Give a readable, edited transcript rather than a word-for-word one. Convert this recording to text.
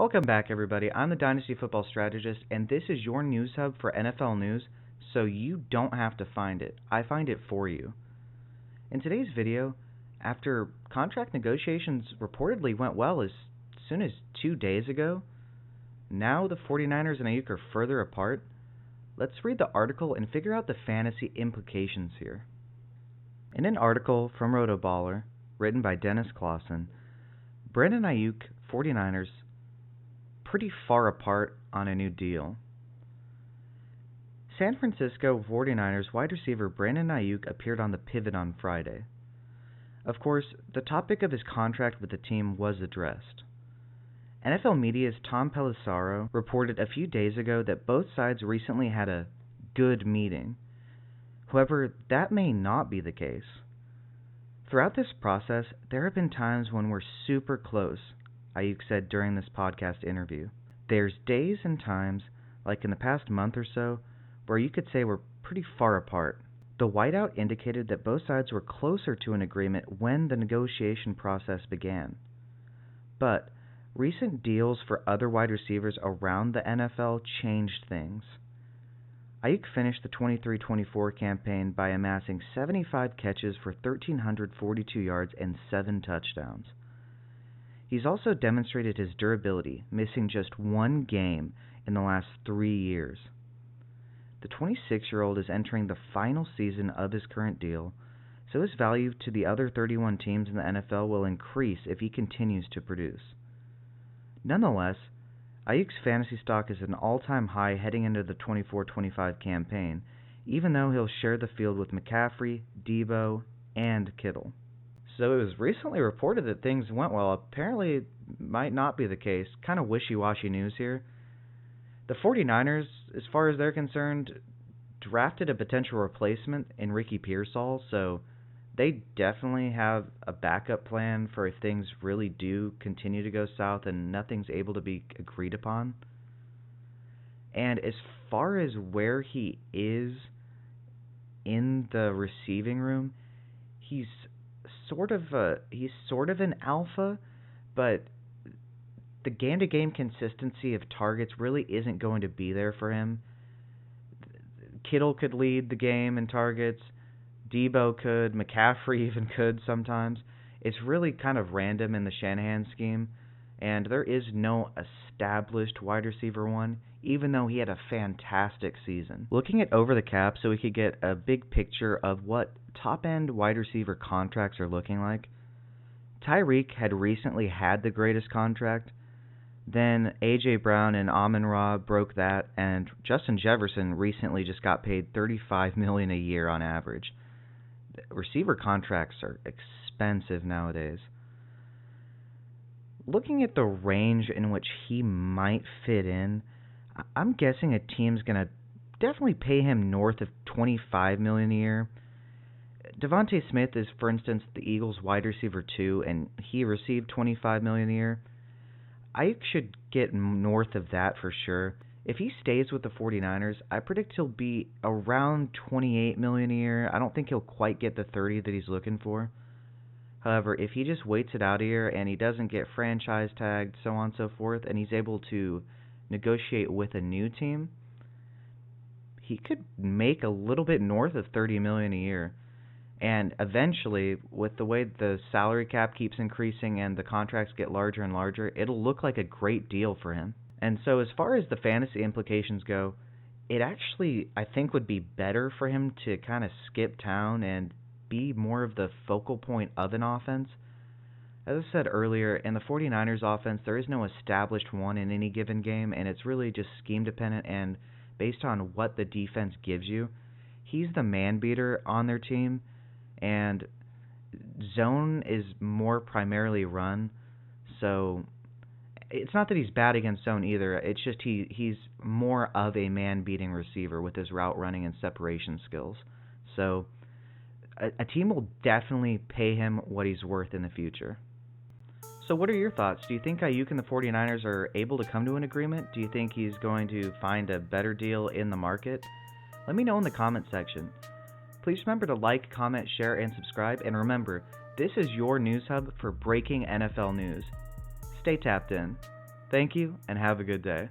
Welcome back, everybody. I'm the Dynasty Football Strategist, and this is your news hub for NFL news, so you don't have to find it. I find it for you. In today's video, after contract negotiations reportedly went well as soon as 2 days ago, now the 49ers and Aiyuk are further apart. Let's read the article and figure out the fantasy implications here. In an article from Rotoballer, written by Dennis Clausen, Brandon Aiyuk, 49ers, pretty far apart on a new deal. San Francisco 49ers wide receiver Brandon Aiyuk appeared on the Pivot on Friday. Of course, the topic of his contract with the team was addressed. NFL Media's Tom Pelissero reported a few days ago that both sides recently had a good meeting. However, that may not be the case. Throughout this process, there have been times when we're super close, Aiyuk said during this podcast interview. There's days and times, like in the past month or so, where you could say we're pretty far apart. The whiteout indicated that both sides were closer to an agreement when the negotiation process began. But recent deals for other wide receivers around the NFL changed things. Aiyuk finished the 23-24 campaign by amassing 75 catches for 1,342 yards and 7 touchdowns. He's also demonstrated his durability, missing just one game in the last 3 years. The 26-year-old is entering the final season of his current deal, so his value to the other 31 teams in the NFL will increase if he continues to produce. Nonetheless, Aiyuk's fantasy stock is at an all-time high heading into the 24-25 campaign, even though he'll share the field with McCaffrey, Debo, and Kittle. So it was recently reported that things went well. Apparently, it might not be the case. Kind of wishy-washy news here. The 49ers, as far as they're concerned, drafted a potential replacement in Ricky Pearsall, so they definitely have a backup plan for if things really do continue to go south and nothing's able to be agreed upon. And as far as where he is in the receiving room, he's sort of an alpha, but the game-to-game consistency of targets really isn't going to be there for him. Kittle could lead the game in targets, Debo could, McCaffrey even could sometimes. It's really kind of random in the Shanahan scheme, and there is no established wide receiver one, even though he had a fantastic season. Looking at over the cap so we could get a big picture of what top-end wide receiver contracts are looking like, Tyreek had recently had the greatest contract. Then A.J. Brown and Amon-Ra broke that, and Justin Jefferson recently just got paid $35 million a year on average. Receiver contracts are expensive nowadays. Looking at the range in which he might fit in, I'm guessing a team's going to definitely pay him north of $25 million a year. Devontae Smith is, for instance, the Eagles' wide receiver 2, and he received $25 million a year. Aiyuk should get north of that for sure. If he stays with the 49ers, I predict he'll be around $28 million a year. I don't think he'll quite get the 30 that he's looking for. However, if he just waits it out a year and he doesn't get franchise tagged, so on and so forth, and he's able to negotiate with a new team, he could make a little bit north of $30 million a year. And eventually, with the way the salary cap keeps increasing and the contracts get larger and larger, it'll look like a great deal for him. And so as far as the fantasy implications go, it actually, I think, would be better for him to kind of skip town and be more of the focal point of an offense. As I said earlier, in the 49ers offense, there is no established one in any given game, and it's really just scheme dependent and based on what the defense gives you. He's the man beater on their team, and zone is more primarily run, so it's not that he's bad against zone either. It's just he's more of a man-beating receiver with his route running and separation skills. So a team will definitely pay him what he's worth in the future. So what are your thoughts? Do you think Aiyuk and the 49ers are able to come to an agreement? Do you think he's going to find a better deal in the market? Let me know in the comment section. Please remember to like, comment, share, and subscribe. And remember, this is your news hub for breaking NFL news. Stay tapped in. Thank you, and have a good day.